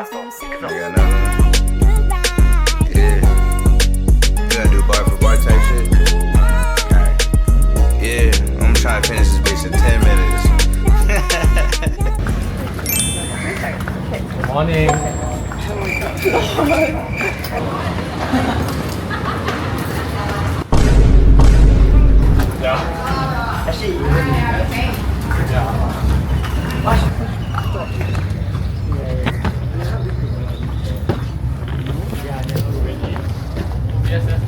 got another one. Yeah. We gotta do bar for bar type shit. Yeah, I'm trying to finish this bitch in 10 minutes. Good morning. Yeah. Actually, yeah. Yes, sir.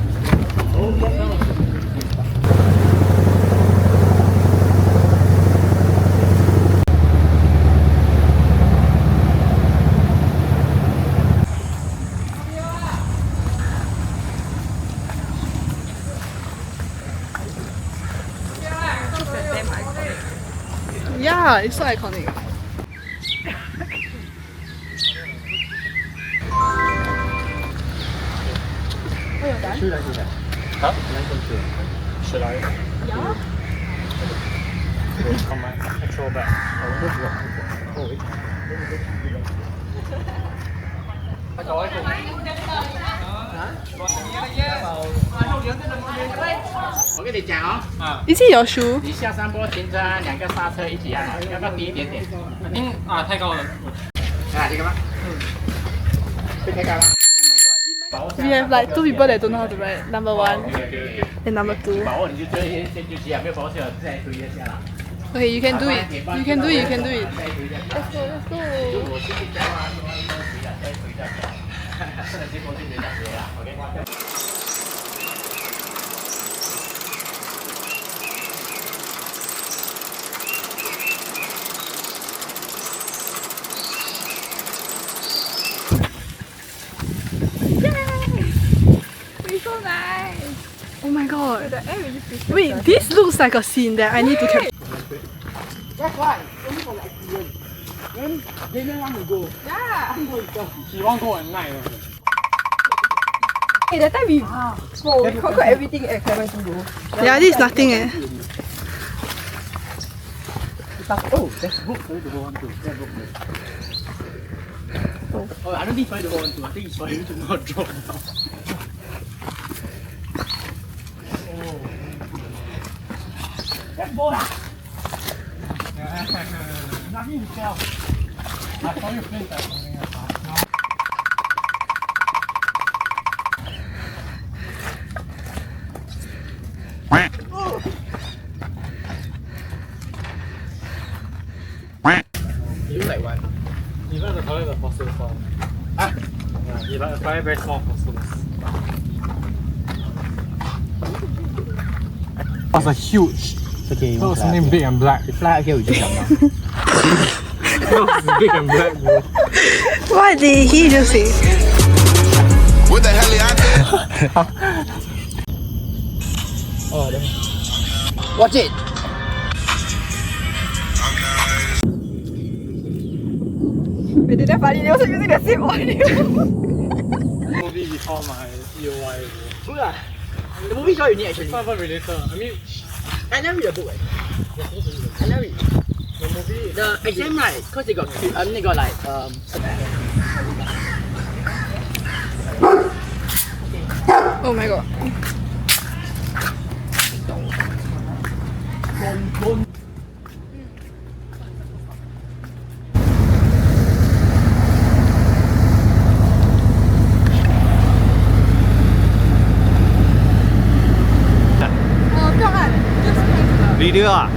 Yeah, it's so iconic. Huh? 是来。Yeah. On my actual back. Oh, 我跟你讲哦， Is it your shoe? 你下山坡停车，两个刹车一起按，要不要低一点点？太高了。啊，你干嘛？会太高吗？ We have like 2 people that don't know how to ride. Number 1 and number 2. 把握你就追先就急啊，没有保险再追一下啦。Okay, you can do it. You can do it. You can do it. Let's go, let's go。我是不教啊，说要追的，再追的。结果就没得追了，OK。So nice. Oh my god. Wait, this looks like a scene that I need to capture. That's why. Only for the experience. Then they don't want to go. Yeah. He won't go at night. Hey, that time we conquered everything at Clementi though. Yeah, this is nothing eh. Oh, there's a book for you to hold on to. That book. Oh, I don't think it's for you to hold on to. I think it's for you to not drop down. That boy! Nothing to tell. I saw your face at something else. You look like what? You like to collect the fossils one. Ah? Yeah, you like very, very small fossils. That's a huge. Okay, That was something big and black. The fly here we just jump down. That was big and black, bro. What did he just say? What the hell are you Oh, there. Watch it! Wait, did that funny? They also using the same audio. Movie before my EOY. Good lah. The movie is all you need actually. It's not even related. I mean, I never read the book. you're supposed to read I never read. the movie. The exam right, cause they got they got like Oh my god. Video ah?